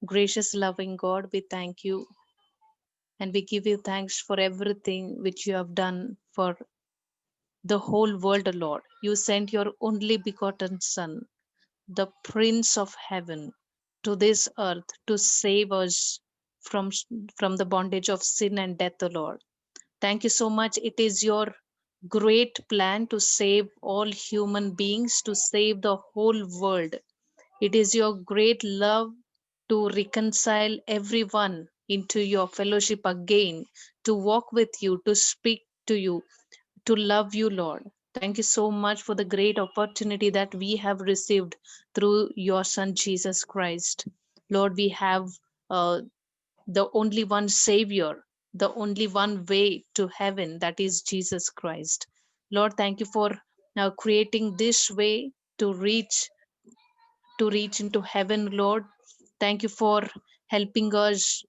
Gracious, loving God, we thank you and we give you thanks for everything which you have done for the whole world, Lord. You sent your only begotten Son, the Prince of Heaven, to this earth to save us from, from the bondage of sin and death, O Lord. Thank you so much. It is your great plan to save all human beings, to save the whole world. It is your great love to reconcile everyone into your fellowship again, to walk with you, to speak to you, to love you, Lord. Thank you so much for the great opportunity that we have received through your Son, Jesus Christ. Lord, we have the only one Savior, the only one way to heaven, that is Jesus Christ. Lord, thank you for now creating this way to reach into heaven, Lord. Thank you for helping us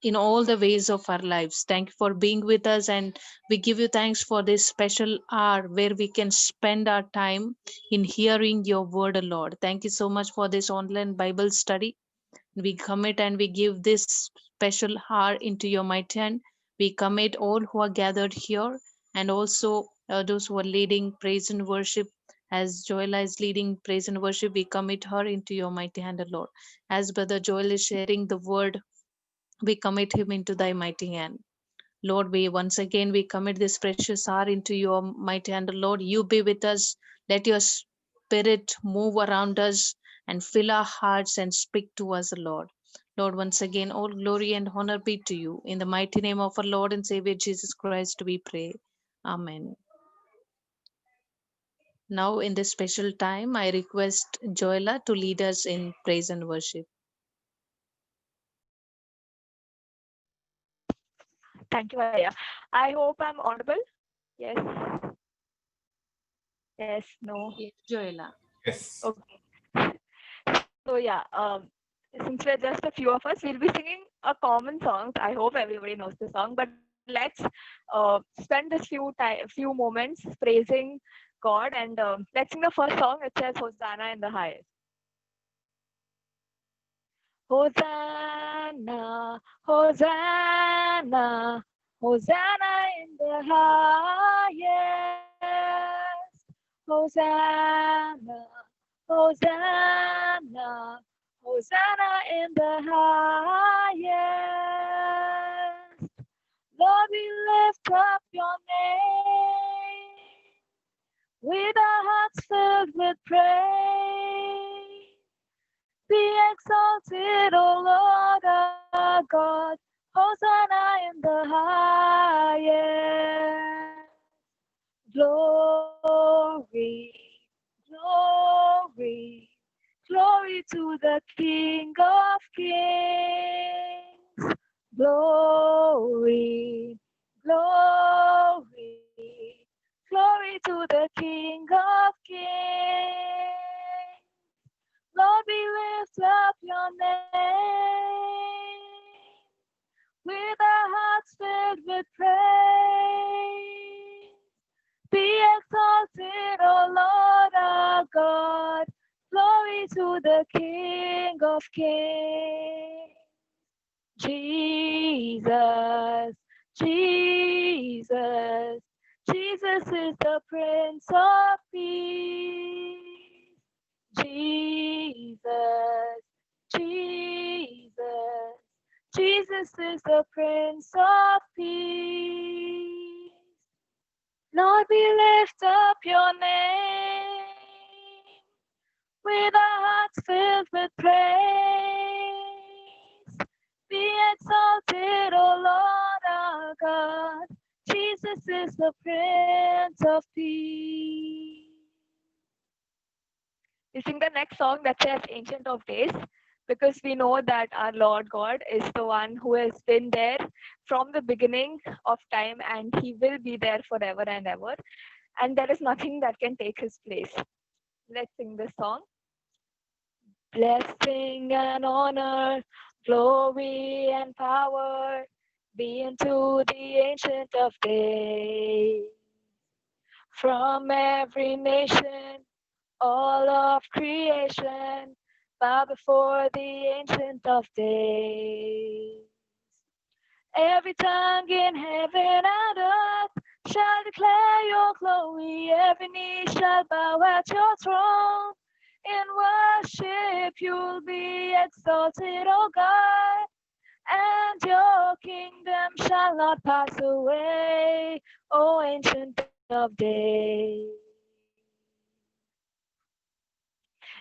in all the ways of our lives. Thank you for being with us, and we give you thanks for this special hour where we can spend our time in hearing your word, Lord. Thank you so much for this online Bible study. We commit and we give this special hour into your mighty hand. We commit all who are gathered here, and also those who are leading praise and worship. As Joella is leading praise and worship, we commit her into your mighty hand, O Lord. As Brother Joel is sharing the word, we commit him into thy mighty hand. Lord, we once again we commit this precious hour into your mighty hand. Lord, you be with us. Let your spirit move around us and fill our hearts and speak to us, Lord. Lord, once again, all glory and honor be to you. In the mighty name of our Lord and Savior Jesus Christ, we pray. Amen. Now, in this special time, I request Joella to lead us in praise and worship. Thank you, Arya. I hope I'm audible. Yes, yes, no. Yes, Joella. Yes. Okay. So yeah, since we're just a few of us, we'll be singing a common song. I hope everybody knows the song. But let's spend this few moments praising God, and let's sing the first song. It says Hosanna in the highest. Hosanna, Hosanna, Hosanna in the highest. Hosanna, Hosanna, Hosanna in the highest. Lord, we lift up your name with our hearts filled with praise. Be exalted, O Lord our God, Hosanna in the highest. Glory, glory, glory to the King of Kings. Glory, glory, glory to the King of Kings. Lord, we lift up your name with our hearts filled with praise. Be exalted, O Lord our God. Glory to the King of Kings. Jesus, Jesus, Jesus is the Prince of Peace. Jesus, Jesus, Jesus is the Prince of Peace. Lord, we lift up your name with our hearts filled with praise. Be exalted, O Lord our God. Jesus is the Prince of Peace. We sing the next song that says Ancient of Days, because we know that our Lord God is the one who has been there from the beginning of time, and he will be there forever and ever. And there is nothing that can take his place. Let's sing this song. Blessing and honor, glory and power be unto the Ancient of Days. From every nation, all of creation, bow before the Ancient of Days. Every tongue in heaven and earth shall declare your glory. Every knee shall bow at your throne. In worship you'll be exalted, O God, and your kingdom shall not pass away, O Ancient of Days.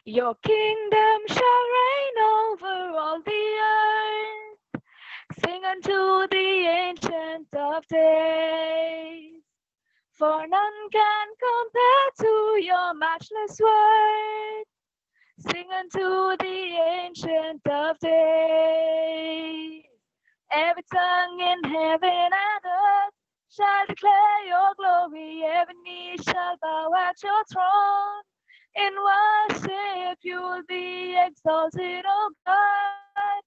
Your kingdom shall reign over all the earth. Sing unto the Ancient of Days, for none can compare to your matchless word. Sing unto the Ancient of Days. Every tongue in heaven and earth shall declare your glory. Every knee shall bow at your throne. In worship you will be exalted, O God,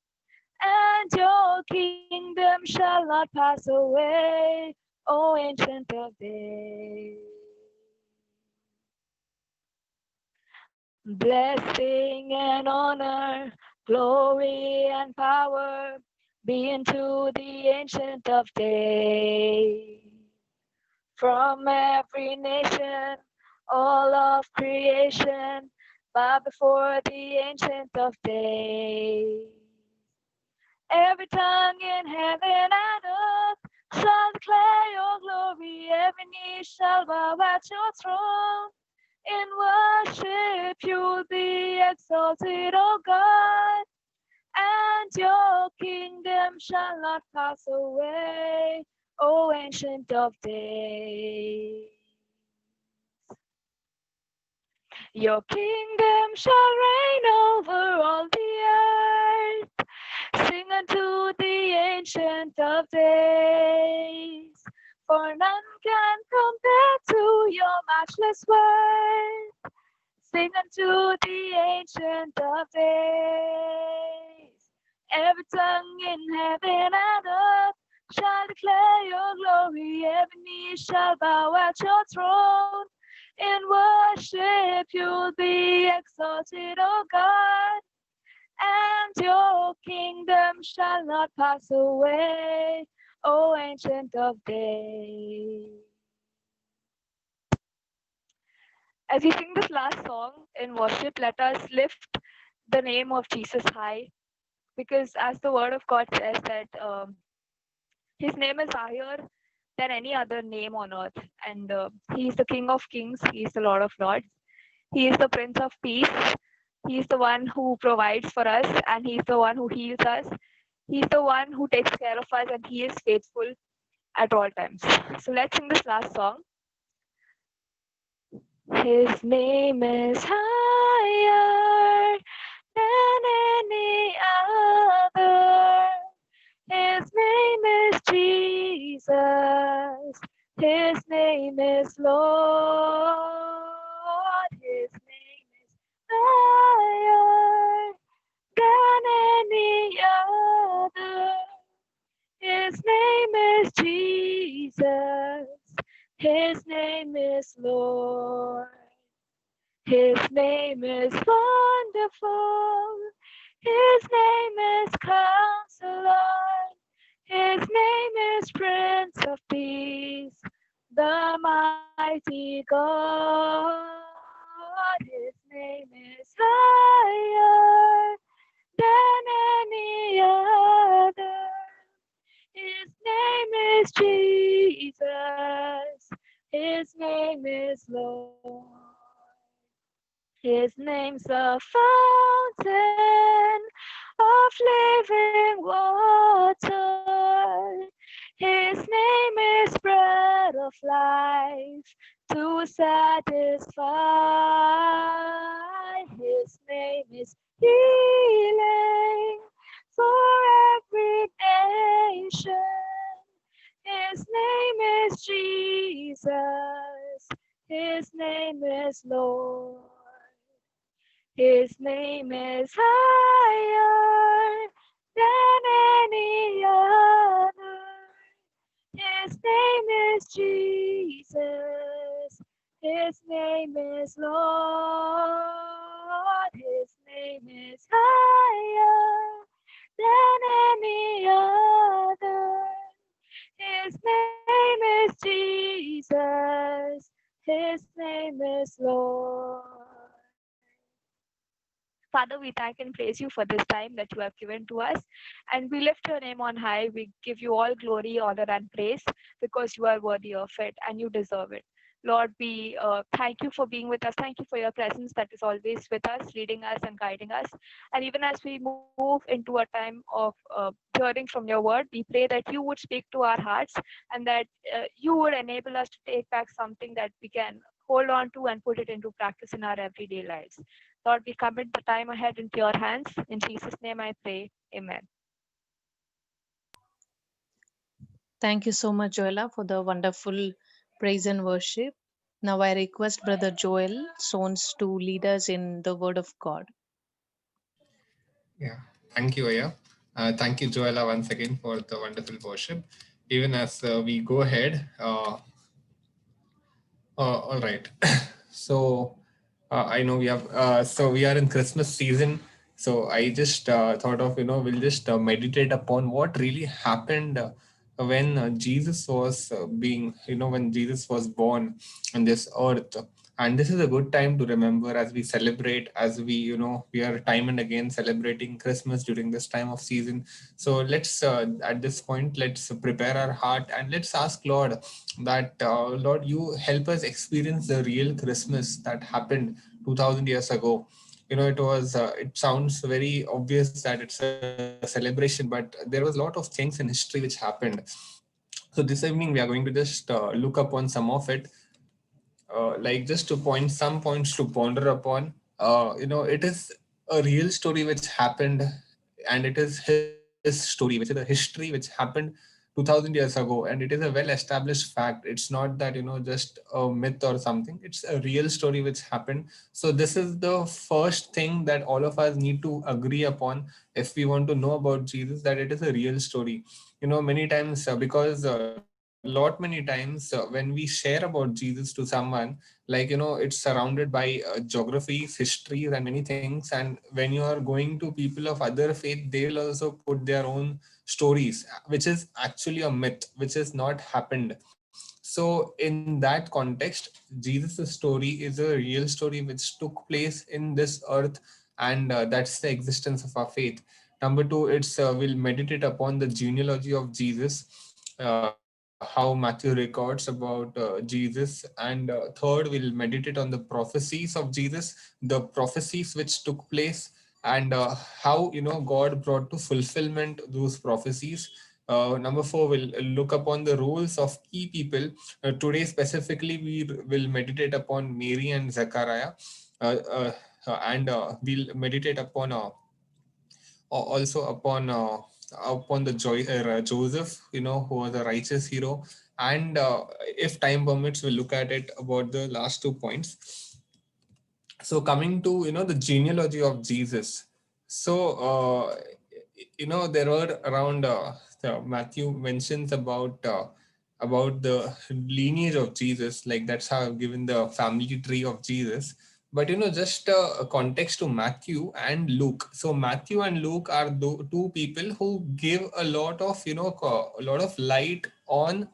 and your kingdom shall not pass away, O Ancient of Days. Blessing and honor, glory and power be unto the Ancient of Days. From every nation, all of creation, bow before the Ancient of Days. Every tongue in heaven and earth shall declare your glory. Every knee shall bow at your throne. In worship you will be exalted, O God, and your kingdom shall not pass away, O Ancient of Days. Your kingdom shall reign over all the earth. Sing unto the Ancient of Days, for none can compare to your matchless word. Sing unto the Ancient of Days. Every tongue in heaven and earth shall declare your glory. Every knee shall bow at your throne. In worship you will be exalted, O God, and your kingdom shall not pass away, O Ancient of Days. As we sing this last song in worship, let us lift the name of Jesus high, because as the word of God says that his name is higher than any other name on earth, and he is the King of Kings, he is the Lord of Lords, he is the Prince of Peace, he is the one who provides for us, and he is the one who heals us, he is the one who takes care of us, and he is faithful at all times. So let's sing this last song. His name is higher than any other. His name is Jesus. His name is Lord. His name is higher than any other. His name is Jesus. His name is Lord. His name is wonderful. His name is Counselor. His name is Prince of Peace, the mighty God. His name is higher than any other. His name is Jesus. His name is Lord. His name's a fountain of living water. His name is bread of life to satisfy. His name is healing for every nation. His name is Jesus. His name is Lord. His name is higher than any other. His name is Jesus. His name is Lord. His name is higher than any other. His name is Jesus. His name is Lord. Father, we thank and praise you for this time that you have given to us. And we lift your name on high. We give you all glory, honor, and praise because you are worthy of it and you deserve it. Lord, we thank you for being with us. Thank you for your presence that is always with us, leading us and guiding us. And even as we move into a time of hearing from your word, we pray that you would speak to our hearts and that you would enable us to take back something that we can hold on to and put it into practice in our everyday lives. Lord, we commit the time ahead into your hands. In Jesus' name I pray. Amen. Thank you so much, Joella, for the wonderful praise and worship. Now I request Brother Joel Sons to lead us in the Word of God. Yeah, thank you, Aya. Thank you, Joella, once again for the wonderful worship. Even as we go ahead, all right. So I know we are in Christmas season. So I just thought of, we'll just meditate upon what really happened when Jesus was when Jesus was born on this earth. And this is a good time to remember as we celebrate, as we are time and again celebrating Christmas during this time of season. So let's, at this point, let's prepare our heart and let's ask Lord that, Lord, you help us experience the real Christmas that happened 2000 years ago. It sounds very obvious that it's a celebration, but there was a lot of things in history which happened. So this evening we are going to just look upon some of it, like just to point some points to ponder upon. It is a real story which happened, and it is his story, which is the history which happened 2000 years ago, and it is a well established fact. It's not that, just a myth or something. It's a real story which happened. So this is the first thing that all of us need to agree upon if we want to know about Jesus, that it is a real story. Many times, because lot many times when we share about Jesus to someone, like, it's surrounded by geographies, histories, and many things. And when you are going to people of other faith, they will also put their own stories, which is actually a myth, which has not happened. So in that context, Jesus' story is a real story which took place in this earth, and that's the existence of our faith. Number two, we'll meditate upon the genealogy of Jesus, how Matthew records about Jesus, and third, we'll meditate on the prophecies of Jesus, the prophecies which took place, and how, God brought to fulfillment those prophecies. Number four, we'll look upon the roles of key people. Today specifically, we will meditate upon Mary and Zechariah, and we'll meditate upon also upon the Joseph, who was a righteous hero. And if time permits, we'll look at it about the last 2 points. So coming to, the genealogy of Jesus. So there were around, Matthew mentions about the lineage of Jesus, like that's how I've given the family tree of Jesus. But just a context to Matthew and Luke. So Matthew and Luke are two people who give a lot of, a lot of light on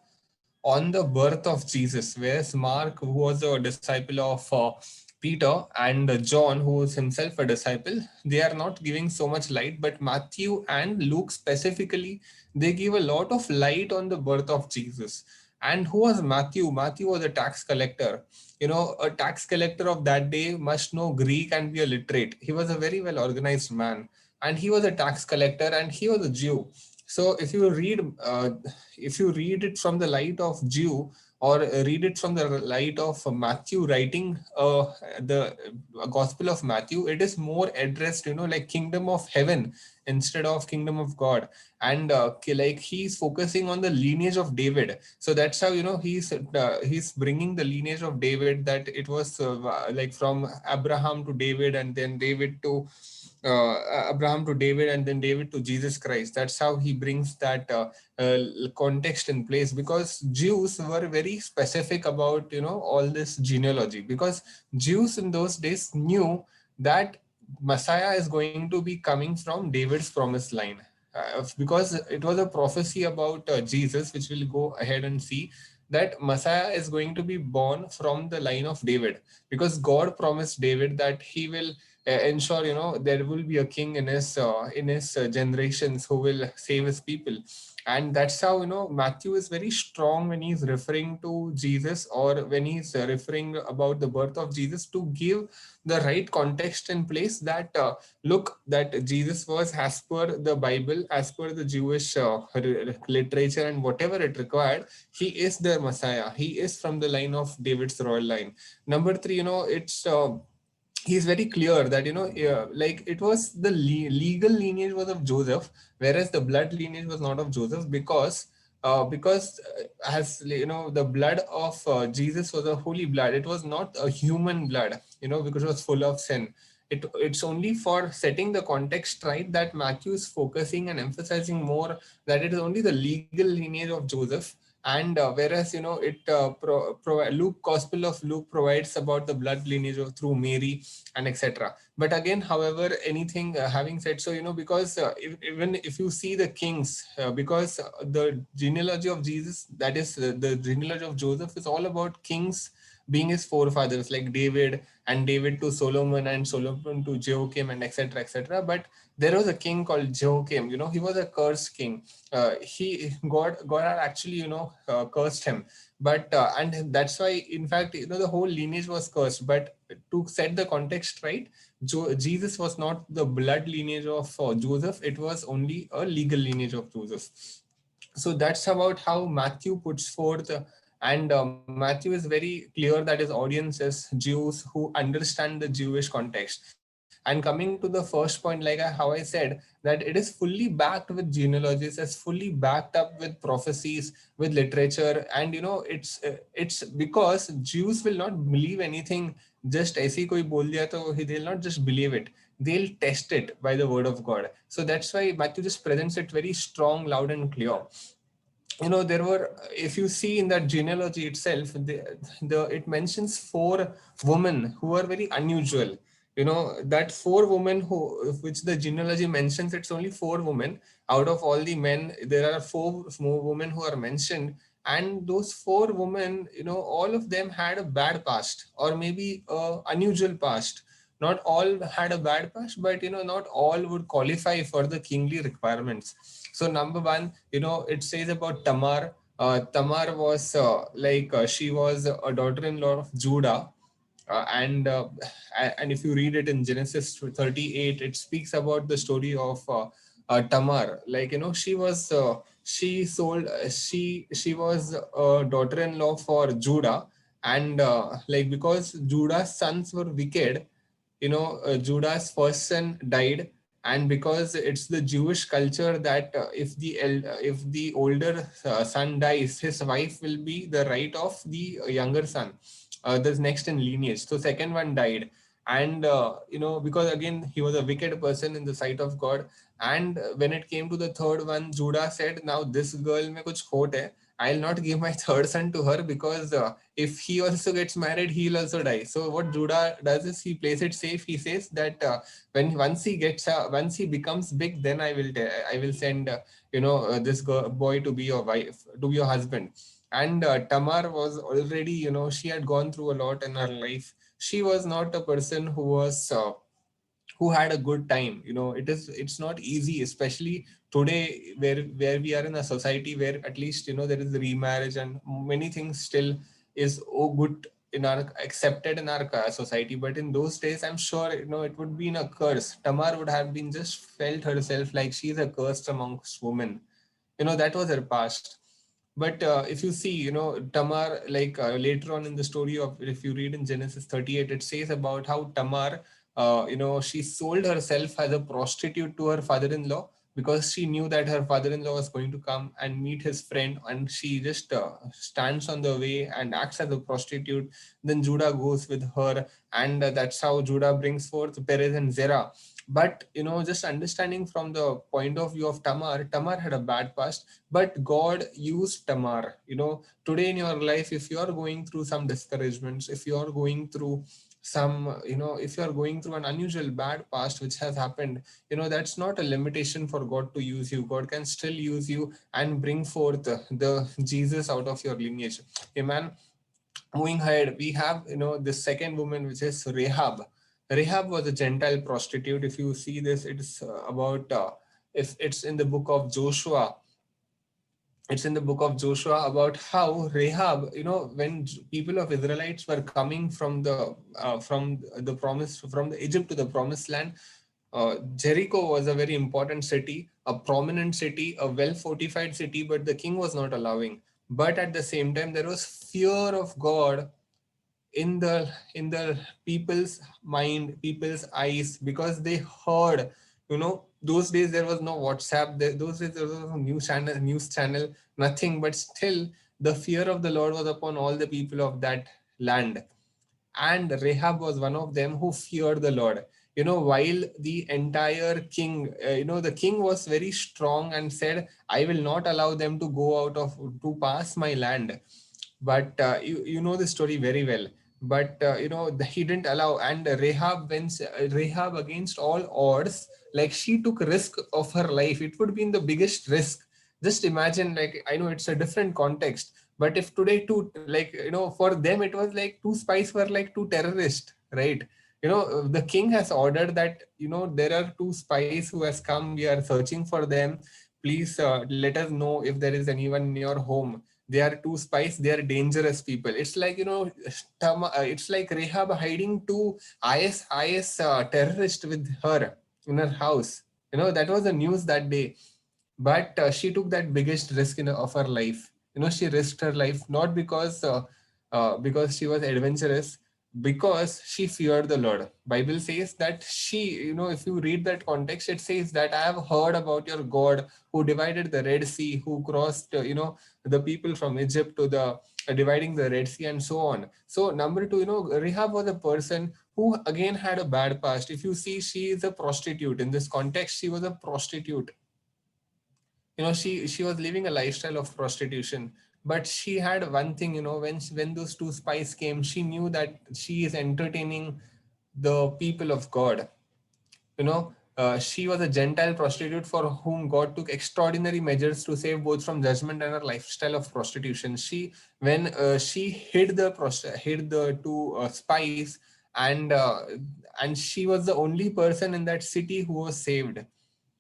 the birth of Jesus, whereas Mark, who was a disciple of Peter, and John, who was himself a disciple, they are not giving so much light. But Matthew and Luke specifically, they give a lot of light on the birth of Jesus. And who was Matthew? Matthew was a tax collector. A tax collector of that day must know Greek and be a literate. He was a very well organized man, and he was a tax collector, and he was a Jew. So if you read it from the light of Jew, or read it from the light of Matthew writing the Gospel of Matthew, it is more addressed, like kingdom of heaven instead of kingdom of God. And like he's focusing on the lineage of David. So that's how, he's bringing the lineage of David, that it was like from Abraham to David, and then David to Abraham to David, and then David to Jesus Christ. That's how he brings that context in place, because Jews were very specific about, all this genealogy, because Jews in those days knew that Messiah is going to be coming from David's promised line. Because it was a prophecy about Jesus, which we'll go ahead and see, that Messiah is going to be born from the line of David, because God promised David that he will ensure, there will be a king in his generations who will save his people. And that's how, Matthew is very strong when he's referring to Jesus, or when he's referring about the birth of Jesus, to give the right context in place, that look, that Jesus was, as per the Bible, as per the Jewish literature and whatever it required, he is the Messiah. He is from the line of David's royal line. Number three, it's he's very clear that, like, it was the legal lineage was of Joseph, whereas the blood lineage was not of Joseph, because as the blood of Jesus was a holy blood. It was not a human blood, because it was full of sin. It's only for setting the context right that Matthew is focusing and emphasizing more that it is only the legal lineage of Joseph. And whereas, Luke, Gospel of Luke provides about the blood lineage through Mary and etc. But again, however, anything having said so, because even if you see the kings, because the genealogy of Jesus, that is the genealogy of Joseph, is all about kings being his forefathers, like David, and David to Solomon, and Solomon to Joachim, and etc. etc. But there was a king called Joachim. He was a cursed king. He God had actually, cursed him. But and that's why, in fact, the whole lineage was cursed. But to set the context right, Jesus was not the blood lineage of Joseph. It was only a legal lineage of Joseph. So that's about how Matthew puts forth. And Matthew is very clear that his audience is Jews who understand the Jewish context. And coming to the first point, like how I said, that it is fully backed with genealogies, it's fully backed up with prophecies, with literature. And it's because Jews will not believe anything just ऐसे ही कोई बोल दिया तो they'll not just believe it. They'll test it by the word of God. So that's why Matthew just presents it very strong, loud, and clear. There were, if you see in that genealogy itself, it mentions four women who are very unusual. That four women which the genealogy mentions, it's only four women out of all the men. There are four women who are mentioned, and those four women, all of them had a bad past, or maybe a unusual past. Not all had a bad past, but not all would qualify for the kingly requirements. So number one, it says about Tamar. Tamar was she was a daughter-in-law of Judah. And if you read it in Genesis 38, it speaks about the story of Tamar. Like, she was a daughter-in-law for Judah. And like, because Judah's sons were wicked, Judah's first son died. And because it's the Jewish culture that if the older son dies, his wife will be the right of the younger son, the next in lineage. So second one died. And because again he was a wicked person in the sight of God. And when it came to the third one, Judah said, now this girl mein kuch khot hai, I'll not give my third son to her, because if he also gets married, he'll also die. So what Judah does is he plays it safe. He says that when once he becomes big, then I will send this boy to be your wife, to be your husband. And Tamar was already, she had gone through a lot in her life. She was not a person who had a good time. It's not easy, especially today, where we are in a society where at least, there is remarriage, and many things still is good in our accepted in our society. But in those days, I'm sure, it would be in a curse. Tamar would have been just felt herself like she's a curse amongst women. That was her past. But if you see, Tamar, like later on in the story of, if you read in Genesis 38, it says about how Tamar, she sold herself as a prostitute to her father-in-law, because she knew that her father-in-law was going to come and meet his friend, and she just stands on the way and acts as a prostitute. Then Judah goes with her, and that's how Judah brings forth Perez and Zerah. But just understanding from the point of view of Tamar had a bad past, but God used Tamar. Today in your life, if you are going through some discouragements, if you are going through some, if you are going through an unusual bad past which has happened, that's not a limitation for God to use you. God can still use you and bring forth the Jesus out of your lineage. Amen. Moving ahead, we have, the second woman, which is Rahab. Rahab was a Gentile prostitute. If you see this, it's about, if it's in the book of Joshua, it's in the book of Joshua about how Rahab, when people of Israelites were coming from the Egypt to the promised land, Jericho was a very important city, a prominent city, a well fortified city, but the king was not allowing. But at the same time, there was fear of God in the people's mind, people's eyes, because they heard, those days there was no WhatsApp, those days there was no news channel, nothing, but still the fear of the Lord was upon all the people of that land. And Rahab was one of them who feared the Lord. While the entire king, the king was very strong and said, I will not allow them to go out of to pass my land. But you know the story very well. But he didn't allow. And Rahab, against all odds, like, she took risk of her life. It would be in the biggest risk. Just imagine, like, I know it's a different context, but if today two, like, for them it was like two spies were like two terrorists, right? The king has ordered that, there are two spies who has come, we are searching for them. Please let us know if there is anyone in your home. They are two spies, they are dangerous people. It's like, it's like Rahab hiding two is terrorist with her in her house. That was the news that day. But she took that biggest risk of her life. She risked her life not because she was adventurous, because she feared the Lord. Bible says that she, if you read that context, it says that I have heard about your God, who divided the Red Sea, who crossed, the people from Egypt to the dividing the Red Sea, and so on. So number two, Rahab was a person who again had a bad past. If you see, she is a prostitute. In this context, she was a prostitute. She was living a lifestyle of prostitution. But she had one thing, when those two spies came, she knew that she is entertaining the people of God. She was a Gentile prostitute for whom God took extraordinary measures to save both from judgment and her lifestyle of prostitution. She hid the two spies, and and she was the only person in that city who was saved.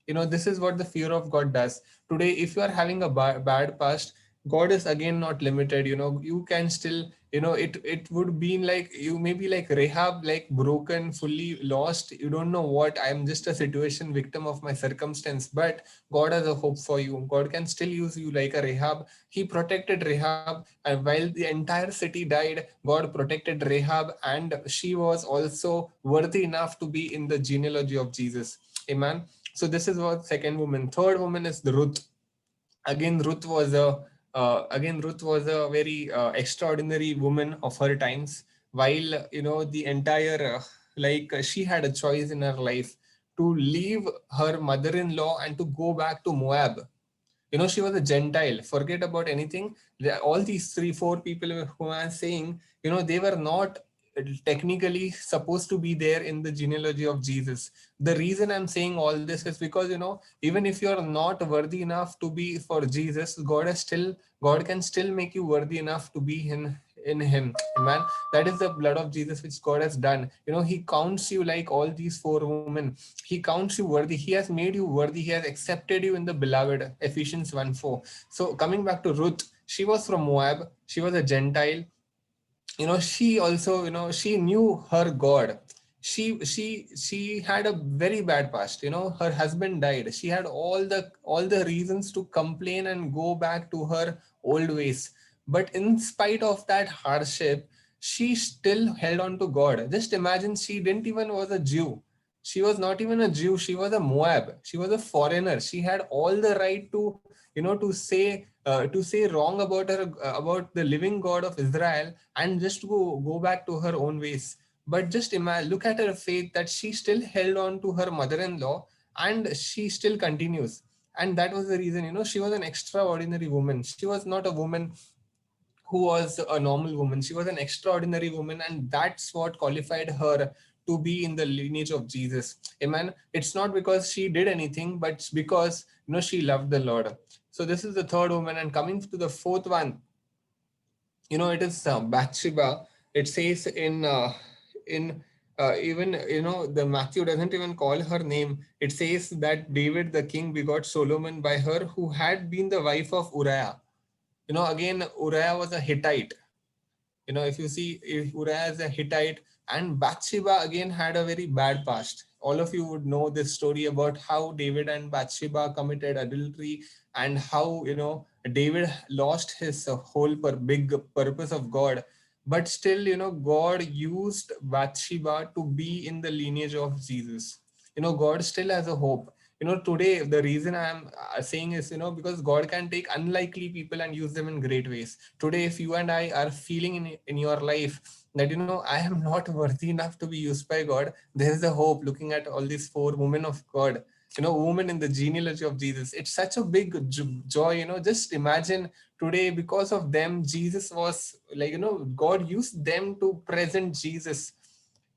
This is what the fear of God does. Today, if you are having a bad past, God is again not limited. You can still, it would be like, you may be like Rahab, like broken, fully lost. You don't know what, I am just a situation victim of my circumstance, but God has a hope for you. God can still use you like a Rahab. He protected Rahab, and while the entire city died, God protected Rahab, and she was also worthy enough to be in the genealogy of Jesus. Amen. So this is what second woman. Third woman is the Ruth. Again, Ruth was a very extraordinary woman of her times. While the entire she had a choice in her life to leave her mother-in-law and to go back to Moab. She was a Gentile. Forget about anything. All these 3 4 people who I'm saying, they were not technically supposed to be there in the genealogy of Jesus. The reason I'm saying all this is because, even if you're not worthy enough to be for Jesus, God can still make you worthy enough to be in him. Amen. That is the blood of Jesus which God has done. He counts you like all these 4 women. He counts you worthy. He has made you worthy. He has accepted you in the beloved. Ephesians 1:4. So coming back to Ruth, she was from Moab. She was a Gentile. She also, she knew her God. She had a very bad past. Her husband died. She had all the reasons to complain and go back to her old ways. But in spite of that hardship, she still held on to God. Just imagine, she didn't even was a Jew. She was not even a Jew. She was a Moab. She was a foreigner. She had all the right to, to say wrong about her, about the living God of Israel, and just go back to her own ways. But just imagine, look at her faith, that she still held on to her mother-in-law, and she still continues. And that was the reason, she was an extraordinary woman. She was not a woman who was a normal woman. She was an extraordinary woman, and that's what qualified her to be in the lineage of Jesus. Amen. It's not because she did anything, but it's because she loved the Lord. So this is the third woman, and coming to the fourth one, it is Bathsheba. It says in even the Matthew doesn't even call her name. It says that David the king begot Solomon by her, who had been the wife of Uriah. Again, Uriah was a Hittite. If you see, if Uriah is a Hittite, and Bathsheba again had a very bad past. All of you would know this story about how David and Bathsheba committed adultery, and how David lost his whole big purpose of God. But still, God used Bathsheba to be in the lineage of Jesus. God still has a hope. Today, the reason I'm saying is, because God can take unlikely people and use them in great ways. Today, if you and I are feeling in your life that, I am not worthy enough to be used by God, there is a hope looking at all these four women of God, women in the genealogy of Jesus. It's such a big joy, just imagine today, because of them, Jesus was like, God used them to present Jesus.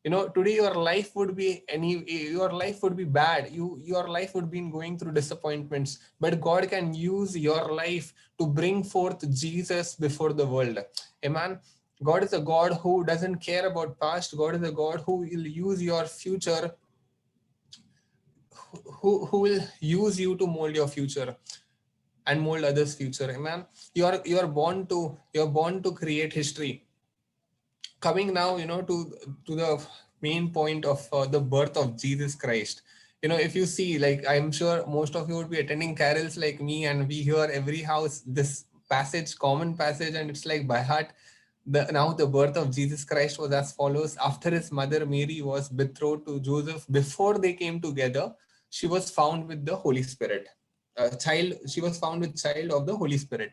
Today your life would be your life would be bad, your life would be going through disappointments, but God can use your life to bring forth Jesus before the world. Amen. God is a God who doesn't care about past. God is a God who will use your future, who will use you to mold your future and mold others future. Amen. You're born to create history. Coming now, to the main point of the birth of Jesus Christ. If you see, like, I'm sure most of you would be attending carols like me, and we hear every house this passage, common passage, and it's like by heart. The birth of Jesus Christ was as follows. After his mother Mary was betrothed to Joseph, before they came together, she was found with the Holy Spirit. She was found with child of the Holy Spirit.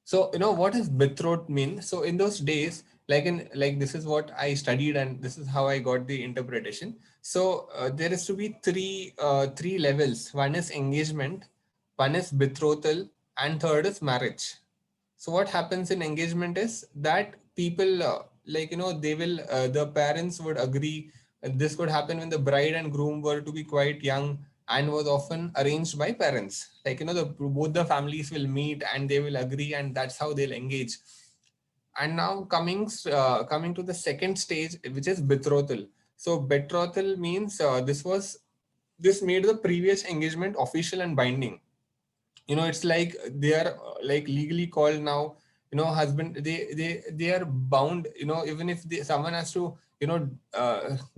So, what does betrothed mean? So in those days, like this is what I studied, and this is how I got the interpretation. So there is to be three levels. One is engagement, one is betrothal, and third is marriage. So what happens in engagement is that people, they will, the parents would agree. This could happen when the bride and groom were to be quite young, and was often arranged by parents. Both the families will meet and they will agree, and that's how they'll engage. And now coming to the second stage, which is betrothal. So betrothal means this made the previous engagement official and binding. It's like they are like legally called now, husband. They are bound, even if someone has to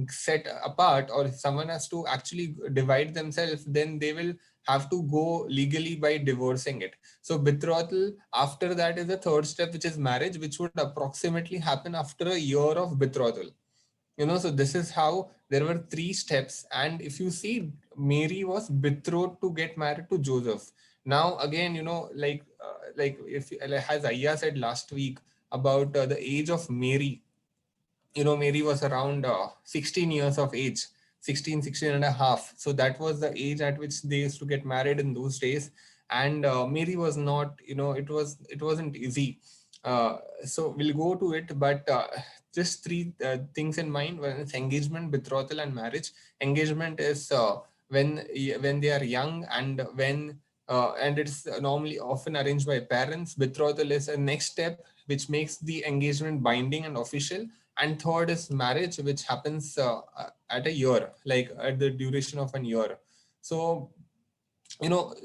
set apart, or if someone has to actually divide themselves, then they will have to go legally by divorcing it. So betrothal, after that, is the third step, which is marriage, which would approximately happen after a year of betrothal. So this is how there were three steps. And if you see, Mary was betrothed to get married to Joseph. Now again, like if like as Aya said last week about the age of Mary. Mary was around 16 years of age, 16 and a half. So that was the age at which they used to get married in those days. And Mary was not, it wasn't easy. So we'll go to it, but just three things in mind. When it's engagement, betrothal, and marriage. Engagement is when they are young, and it's normally often arranged by parents. Betrothal is a next step which makes the engagement binding and official. And third is marriage, which happens at a year, like at the duration of an year. So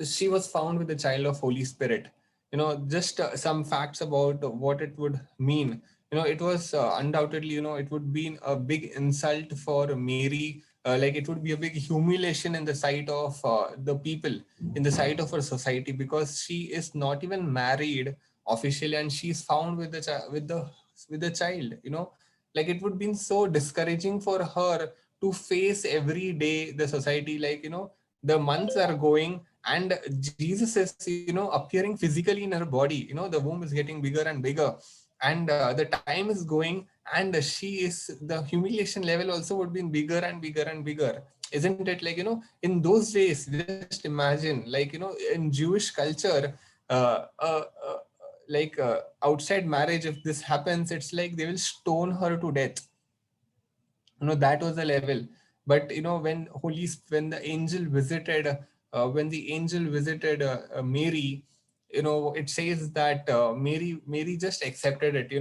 she was found with the child of Holy Spirit. Just some facts about what it would mean. It was undoubtedly, it would be a big insult for Mary. Like, it would be a big humiliation in the sight of the people, in the sight of her society, because she is not even married officially, and she's found with the child. Like, it would be so discouraging for her to face every day the society. Like, the months are going, and Jesus is appearing physically in her body. The womb is getting bigger and bigger, and the time is going, and the humiliation level also would be bigger and bigger and bigger. Isn't it? Like, in those days, just imagine, like, in Jewish culture, uh, uh, uh, like outside marriage, if this happens, it's like they will stone her to death. That was the level. But when the angel visited, Mary, it says that Mary just accepted it.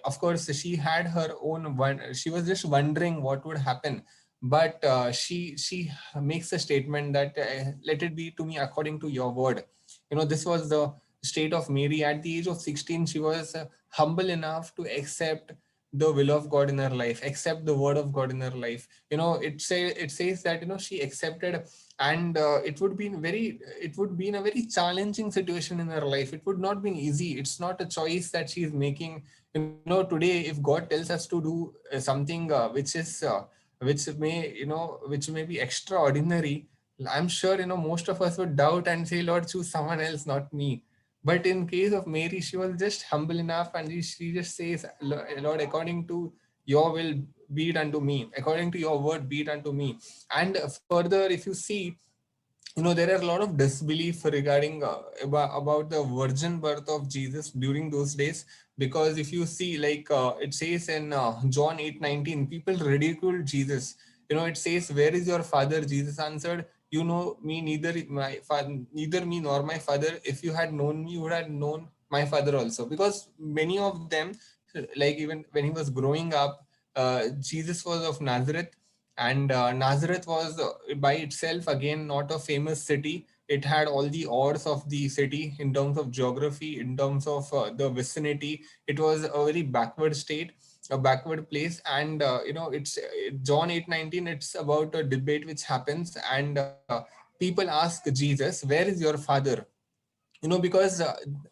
Of course she had her own one, she was just wondering what would happen. But she makes a statement that, let it be to me according to your word. This was the state of Mary. At the age of 16, she was humble enough to accept the will of God in her life, accept the word of God in her life. It says that she accepted. And it would be in a very challenging situation in her life. It would not be easy. It's not a choice that she is making. Today, if God tells us to do something which may be extraordinary, I'm sure most of us would doubt and say, Lord, choose someone else, not me. But in case of Mary, she was just humble enough, and she just says, Lord, according to your will be it unto me, according to your word be it unto me. And further, if you see, there are a lot of disbelief regarding about the virgin birth of Jesus during those days. Because if you see, like it says in John 8:19, people ridiculed Jesus. It says, where is your father? Jesus answered, you know me, neither me nor my father. If you had known me, you would have known my father also. Because many of them, like even when he was growing up, Jesus was of Nazareth. And Nazareth was by itself again not a famous city. It had all the odds of the city in terms of geography, in terms of the vicinity. It was a very backward state, a backward place. And it's John 8:19. It's about a debate which happens, and people ask Jesus, where is your father? Because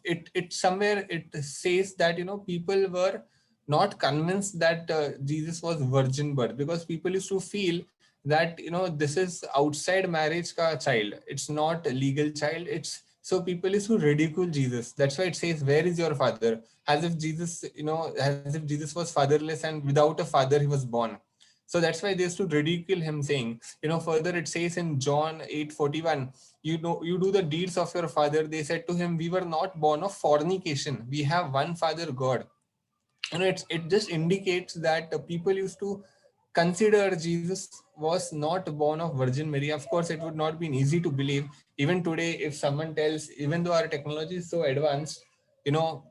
it somewhere it says that people were not convinced that Jesus was virgin birth, because people used to feel that this is outside marriage ka child, it's not a legal child. It's so people used to ridicule Jesus. That's why it says, where is your father? As if Jesus was fatherless, and without a father he was born. So that's why they used to ridicule him, saying, further it says in John 8:41, you do the deeds of your father. They said to him, we were not born of fornication. We have one father, God. It just indicates that people used to consider Jesus was not born of Virgin Mary. Of course, it would not be easy to believe. Even today, if someone tells, even though our technology is so advanced, you know,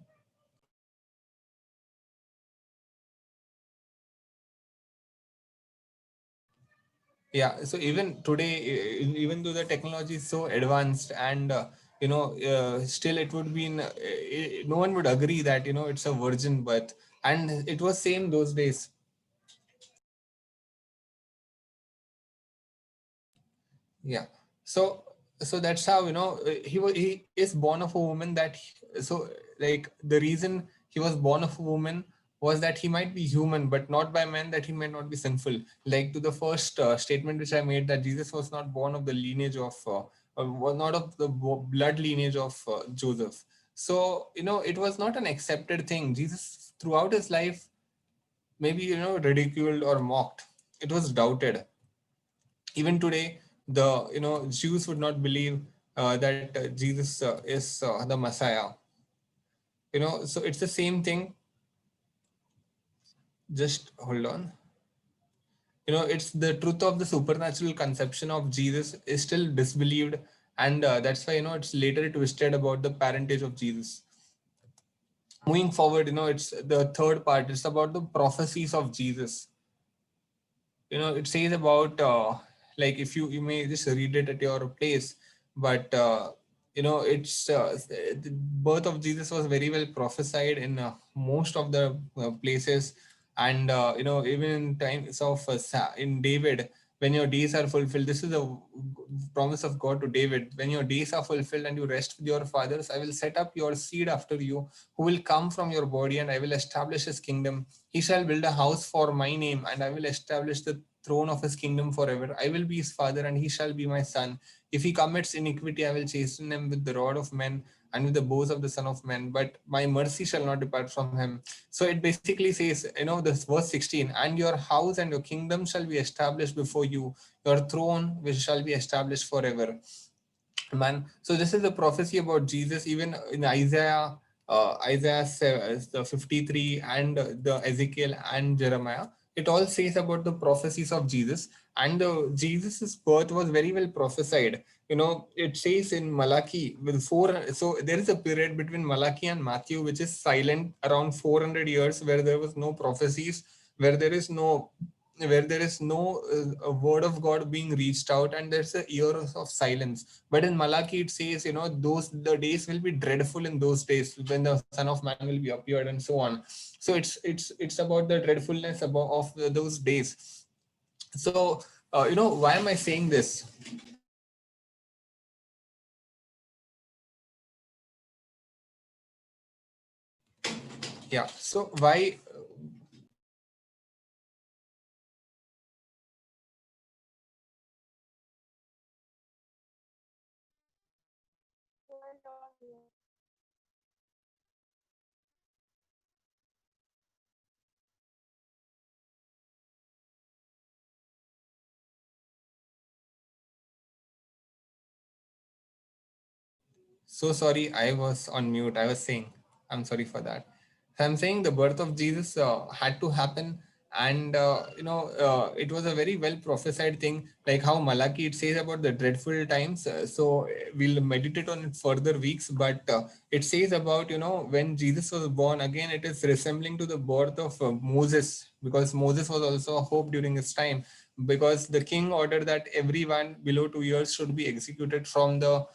yeah, so even today, even though the technology is so advanced, and still it would be no one would agree that it's a virgin birth. And it was same those days. Yeah. So that's how he is born of a woman. So like the reason he was born of a woman was that he might be human, but not by man, that he might not be sinful. Like to the first statement which I made, that Jesus was not born of the lineage of was not of the blood lineage of Joseph. So it was not an accepted thing. Jesus throughout his life, maybe ridiculed or mocked. It was doubted. Even today, the Jews would not believe that Jesus is the Messiah. So it's the same thing. Just hold on. It's the truth of the supernatural conception of Jesus is still disbelieved. And that's why it's later twisted about the parentage of Jesus. Moving forward, it's the third part. It's about the prophecies of Jesus. It says about like, if you may just read it at your place. But it's the birth of Jesus was very well prophesied in most of the places. And even in times of in David, when your days are fulfilled, this is a promise of God to David: when your days are fulfilled and you rest with your fathers, I will set up your seed after you, who will come from your body, and I will establish his kingdom. He shall build a house for my name, and I will establish the throne of his kingdom forever. I will be his father, and he shall be my son. If he commits iniquity, I will chasten him with the rod of men and with the bows of the Son of Man, but my mercy shall not depart from him. So it basically says, this verse 16, and your house and your kingdom shall be established before you, your throne which shall be established forever. Man, so this is a prophecy about Jesus. Even in Isaiah Isaiah 53 and the Ezekiel and Jeremiah, it all says about the prophecies of Jesus. And Jesus's birth was very well prophesied. It says in Malachi with four. So there is a period between Malachi and Matthew which is silent around 400 years, where there was no prophecies, where there is no a word of God being reached out, and there's a year of silence. But in Malachi it says, those the days will be dreadful in those days when the Son of Man will be appeared, and so on. So it's about the dreadfulness of those days. So why am I saying this? Yeah. So why? So sorry, I was on mute. I was saying, I'm sorry for that. So I'm saying the birth of Jesus had to happen, and it was a very well prophesied thing, like how Malachi it says about the dreadful times. So we'll meditate on it further weeks, but it says about when Jesus was born. Again, it is resembling to the birth of Moses, because Moses was also a hope during his time, because the king ordered that everyone below 2 years should be executed from the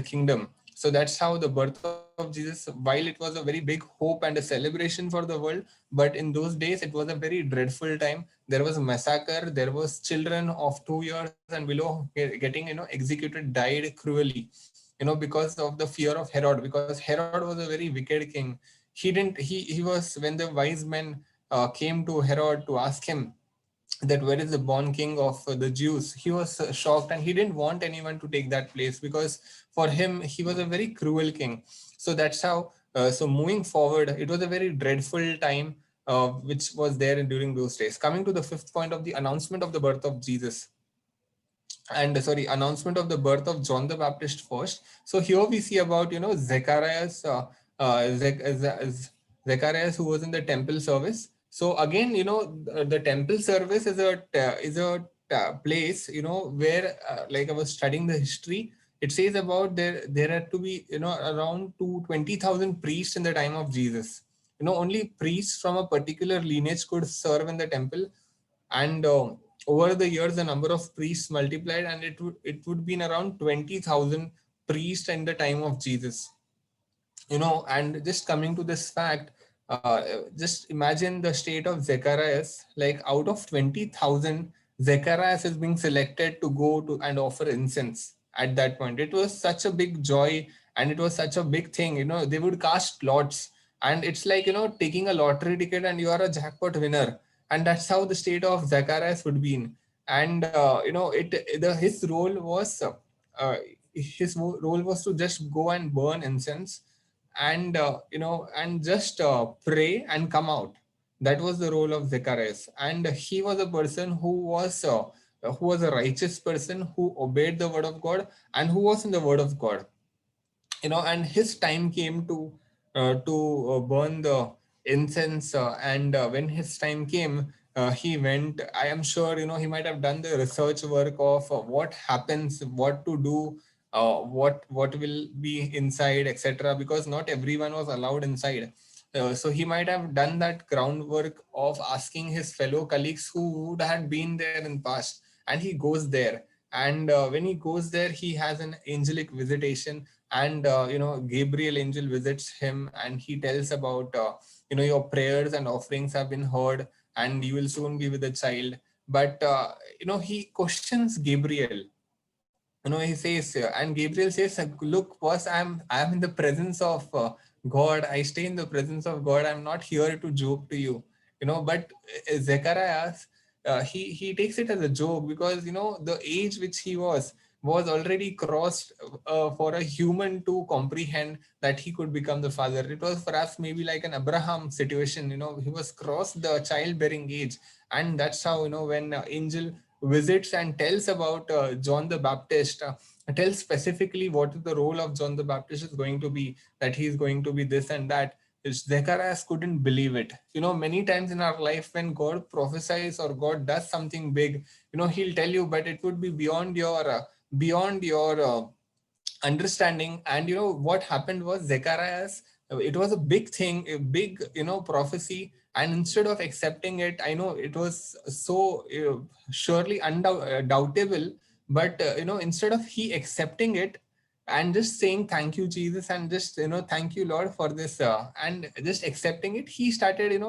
kingdom. So that's how the birth of Jesus, while it was a very big hope and a celebration for the world, but in those days it was a very dreadful time. There was a massacre. There was children of 2 years and below getting executed, died cruelly, because of the fear of Herod. Because Herod was a very wicked king. He was, when the wise men came to Herod to ask him that where is the born king of the Jews, he was shocked, and he didn't want anyone to take that place, because for him he was a very cruel king. So that's how. So moving forward, it was a very dreadful time which was there during those days. Coming to the fifth point of the announcement of the birth of Jesus, and sorry, announcement of the birth of John the Baptist first. So here we see about Zechariah's Zacharias, who was in the temple service. So again, the temple service is a place, where like I was studying the history. It says about there had to be around to 20,000 priests in the time of Jesus. Only priests from a particular lineage could serve in the temple, and over the years the number of priests multiplied, and it would be in around 20,000 priests in the time of Jesus. And just coming to this fact, just imagine the state of Zacharias. Like, out of 20,000, Zacharias is being selected to go to and offer incense. At that point, it was such a big joy, and it was such a big thing. They would cast lots, and it's like taking a lottery ticket and you are a jackpot winner. And that's how the state of Zacharias would be in. And his role was to just go and burn incense, and and just pray and come out. That was the role of Zacharias, and he was a person who was a righteous person, who obeyed the word of God, and who was in the word of God. And his time came to burn the incense, and when his time came, he went. I am sure he might have done the research work of what happens, what to do, what will be inside, etc., because not everyone was allowed inside. So he might have done that groundwork of asking his fellow colleagues who would have been there in past, and he goes there. And when he goes there, he has an angelic visitation, and Gabriel angel visits him, and he tells about your prayers and offerings have been heard, and you will soon be with a child. But he questions Gabriel. He says, and Gabriel says, look, boss, I'm in the presence of God. I stay in the presence of God. I'm not here to joke to you. But Zechariah, he takes it as a joke, because the age which he was already crossed for a human to comprehend that he could become the father. It was perhaps maybe like an Abraham situation. He was crossed the childbearing age. And that's how when angel visits and tells about John the Baptist, tells specifically what is the role of John the Baptist is going to be, that he is going to be this and that. Zacharias couldn't believe it. Many times in our life when God prophesies or God does something big, he'll tell you, but it would be beyond your understanding. And what happened was Zacharias, it was a big thing, a big prophecy, and instead of accepting it, I know it was so surely undoubtable, but instead of he accepting it and just saying thank you Jesus, and just thank you Lord for this, and just accepting it, he started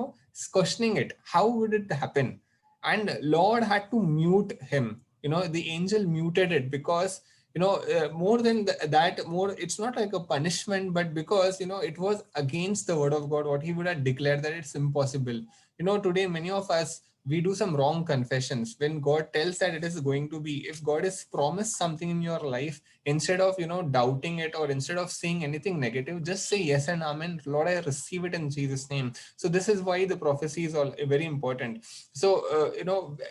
questioning it, how would it happen. And Lord had to mute him. The angel muted it, because more than that, more, it's not like a punishment, but because it was against the word of God, what he would have declared, that it's impossible. Today many of us, we do some wrong confessions when God tells that it is going to be. If God has promised something in your life, instead of doubting it, or instead of saying anything negative, just say yes and amen, Lord, I receive it in Jesus name. So this is why the prophecy is all very important. So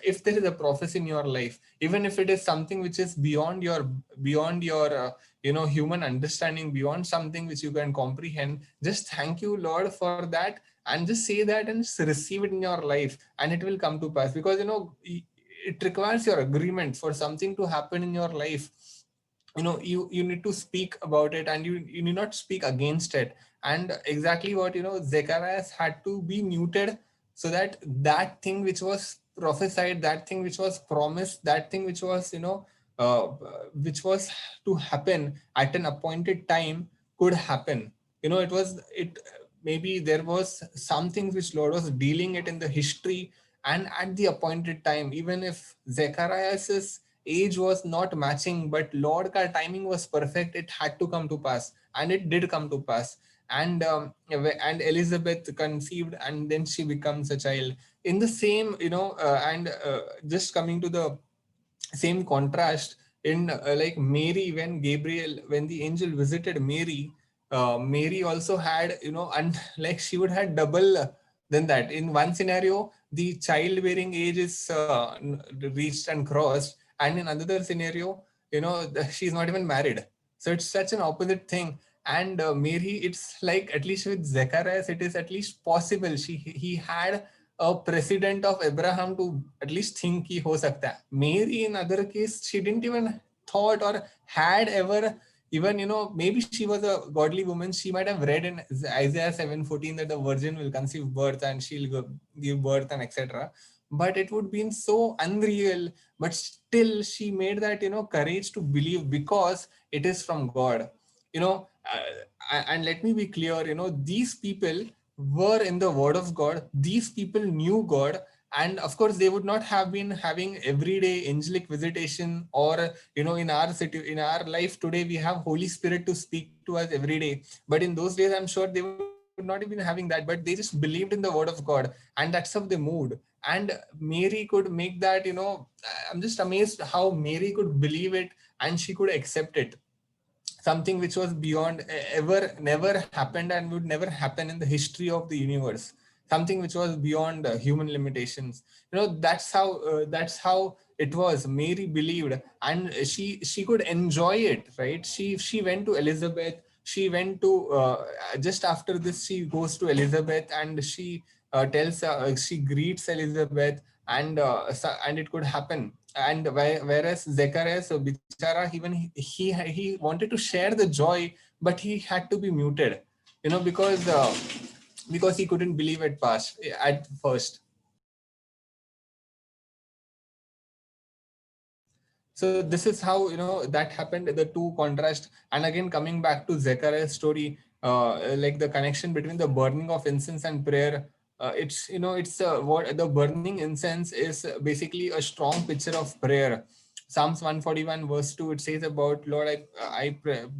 if there is a prophecy in your life, even if it is something which is beyond your human understanding, beyond something which you can comprehend, just thank you Lord for that, and just say that and just receive it in your life, and it will come to pass. Because it requires your agreement for something to happen in your life. You need to speak about it, and you need not speak against it. And exactly what Zacharias had to be muted, so that that thing which was prophesied, that thing which was promised, that thing which was uh, which was to happen at an appointed time could happen. It maybe there was something which Lord was dealing it in the history, and at the appointed time, even if Zacharias's age was not matching, but Lord ka timing was perfect, it had to come to pass, and it did come to pass. And Elizabeth conceived, and then she becomes a child in the same, and just coming to the same contrast in like Mary, when the angel visited Mary, Mary also had, and like she would have double than that. In one scenario, the childbearing age is reached and crossed, and in another scenario, she's not even married. So it's such an opposite thing. And Mary, it's like, at least with Zacharias, it is at least possible. He had a precedent of Abraham to at least think ki ho sakta hai. Mary, in other case, she didn't even thought or had ever even, maybe she was a godly woman. She might have read in Isaiah 7:14 that the virgin will conceive birth and she'll give birth and etc. But it would be so unreal. But still, she made that courage to believe, because it is from God. And let me be clear. These people were in the word of God. These people knew God. And of course, they would not have been having everyday angelic visitation, or in our city, in our life today, we have Holy Spirit to speak to us every day. But in those days, I'm sure they would not even having that, but they just believed in the word of God, and that's how they moved. And Mary could make that, I'm just amazed how Mary could believe it, and she could accept it, something which was beyond, ever never happened and would never happen in the history of the universe, something which was beyond human limitations. That's how it was. Mary believed, and she could enjoy it, right? She went to Elizabeth. She went to, just after this, she goes to Elizabeth, and she greets Elizabeth, and it could happen. And whereas Zacharias, so bichara, even he wanted to share the joy, but he had to be muted, because he couldn't believe at first. So this is how that happened, the two contrast. And again, coming back to Zechariah's story, like the connection between the burning of incense and prayer. It's what the burning incense is, basically a strong picture of prayer. Psalms 141 verse 2, it says about, Lord,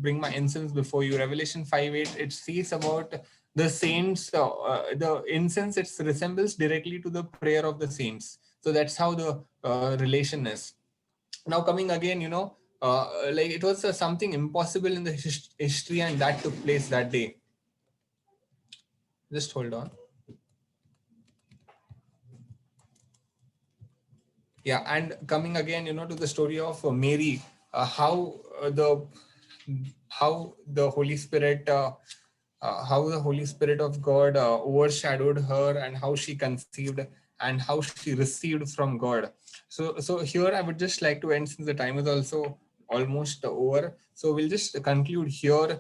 bring my incense before you. Revelation 5:8, it says about the saints. The incense, it resembles directly to the prayer of the saints. So that's how the relation is. Now coming again, like it was something impossible in the history, and that took place that day. Just hold on. Yeah, and coming again, to the story of Mary, how the Holy Spirit, how the Holy Spirit of God overshadowed her, and how she conceived, and how she received from God. So here I would just like to end, since the time is also almost over. So we'll just conclude here,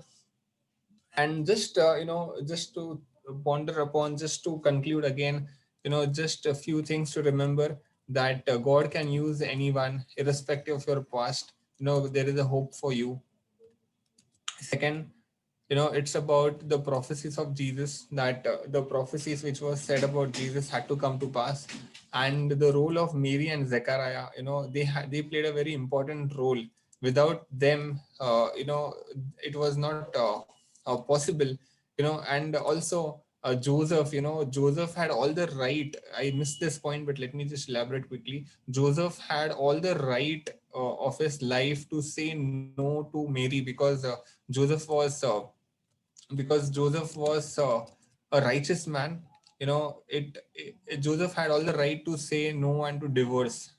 and just just to ponder upon, just to conclude again, just a few things to remember, that God can use anyone irrespective of your past. There is a hope for you. Second, it's about the prophecies of Jesus, that the prophecies which was said about Jesus had to come to pass. And the role of Mary and Zechariah, they played a very important role. Without them, it was not possible. And also Joseph, Joseph had all the right. I missed this point, but let me just elaborate quickly. Joseph had all the right of his life to say no to Mary, Joseph was uh, Joseph was a righteous man. Joseph had all the right to say no and to divorce,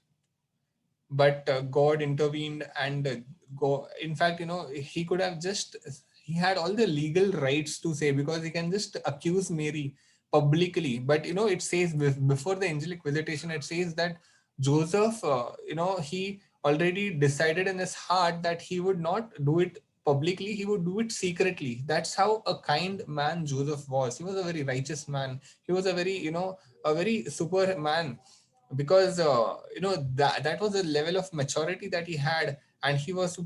but God intervened, and go. In fact, he could have just, he had all the legal rights to say, because he can just accuse Mary publicly. But it says before the angelic visitation, it says that Joseph, he already decided in his heart that he would not do it publicly, he would do it secretly. That's how a kind man Joseph was. He was a very righteous man. He was a very, a very super man, because that was the level of maturity that he had, and he was to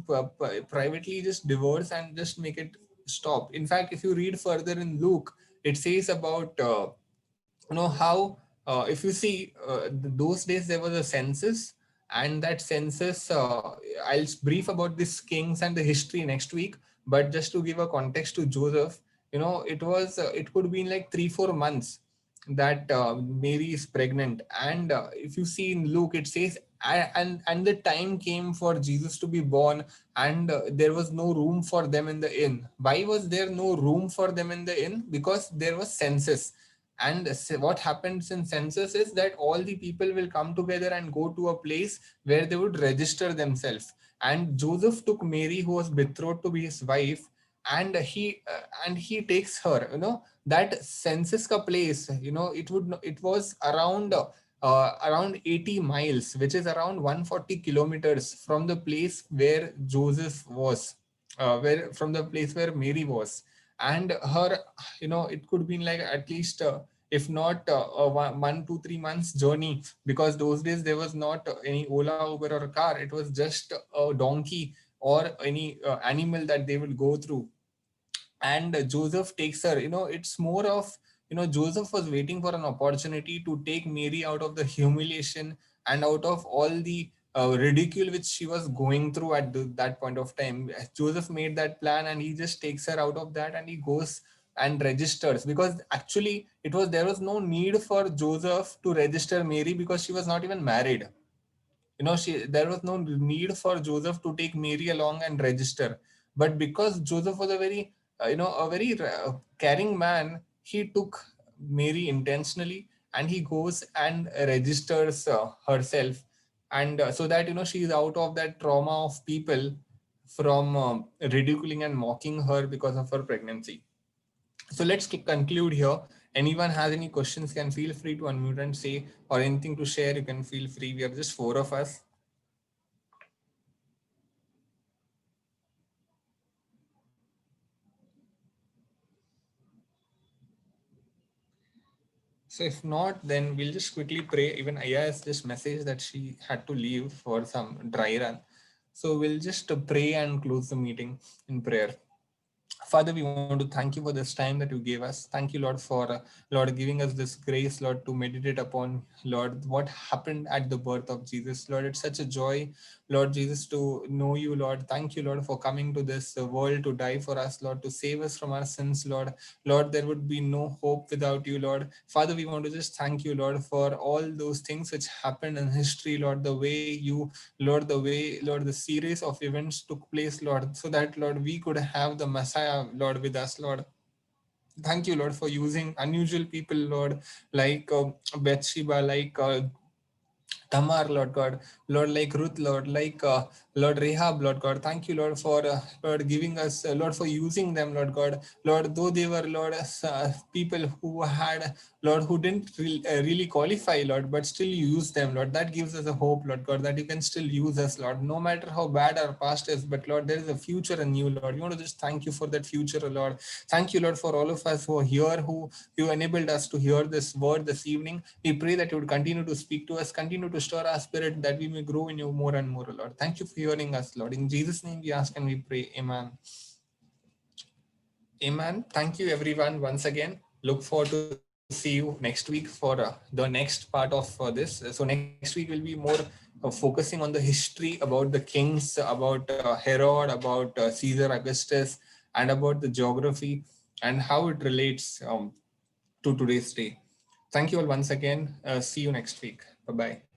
privately just divorce and just make it stop. In fact, if you read further in Luke, it says about how, if you see, those days there was a census, and that census, I'll brief about these kings and the history next week. But just to give a context to Joseph, it could be in like 3-4 months that Mary is pregnant. And if you see in Luke, it says, and the time came for Jesus to be born, and there was no room for them in the inn. Why was there no room for them in the inn? Because there was census. And what happens in census is that all the people will come together and go to a place where they would register themselves. And Joseph took Mary, who was betrothed to be his wife, and he takes her. That census ka place, it was around 80 miles, which is around 140 kilometers from the place where Joseph was, where from the place where Mary was. And her, it could be like at least, if not a 1 to 3 months journey, because those days there was not any Ola, Uber or car. It was just a donkey or any animal that they will go through. And Joseph takes her. It's more of, Joseph was waiting for an opportunity to take Mary out of the humiliation and out of all the ridicule which she was going through at that point of time. Joseph made that plan, and he just takes her out of that, and he goes and registers, because actually there was no need for Joseph to register Mary, because she was not even married. There was no need for Joseph to take Mary along and register. But because Joseph was a very a very caring man, he took Mary intentionally, and he goes and registers herself. And so that she is out of that trauma of people from ridiculing and mocking her because of her pregnancy. So let's conclude here. Anyone has any questions can feel free to unmute and say, or anything to share, you can feel free. We are just four of us. So if not, then we'll just quickly pray. Even Aya has just messaged that she had to leave for some dry run. So we'll just pray and close the meeting in prayer. Father, we want to thank you for this time that you gave us. Thank you, Lord, for Lord giving us this grace, Lord, to meditate upon, Lord, what happened at the birth of Jesus. Lord, it's such a joy, Lord Jesus, to know you, Lord. Thank you, Lord, for coming to this world to die for us, Lord, to save us from our sins, Lord. Lord, there would be no hope without you, Lord. Father, we want to just thank you, Lord, for all those things which happened in history, Lord, the way you, Lord, the way, Lord, the series of events took place, Lord, so that, Lord, we could have the Messiah, Lord, with us, Lord. Thank you, Lord, for using unusual people, Lord, like Bathsheba, like Tamar, Lord God, Lord, like Ruth, Lord, like Lord Rahab, Lord God. Thank you, Lord, for Lord giving us, Lord, for using them, Lord God. Lord, though they were, Lord, people who had, Lord, who didn't really qualify, Lord, but still you use them, Lord. That gives us a hope, Lord God, that you can still use us, Lord, no matter how bad our past is. But Lord, there is a future in you, Lord. We want to just thank you for that future, Lord. Thank you, Lord, for all of us who are here, who you enabled us to hear this word this evening. We pray that you would continue to speak to us, continue to stir our spirit, that we may grow in you more and more, Lord. Thank you for hearing us, Lord. In Jesus' name we ask and we pray. Amen. Amen. Thank you, everyone, once again. Look forward to see you next week for the next part of this. So next week will be more focusing on the history, about the kings, about Herod, about Caesar Augustus, and about the geography and how it relates to today's day. Thank you all once again. See you next week. Bye-bye.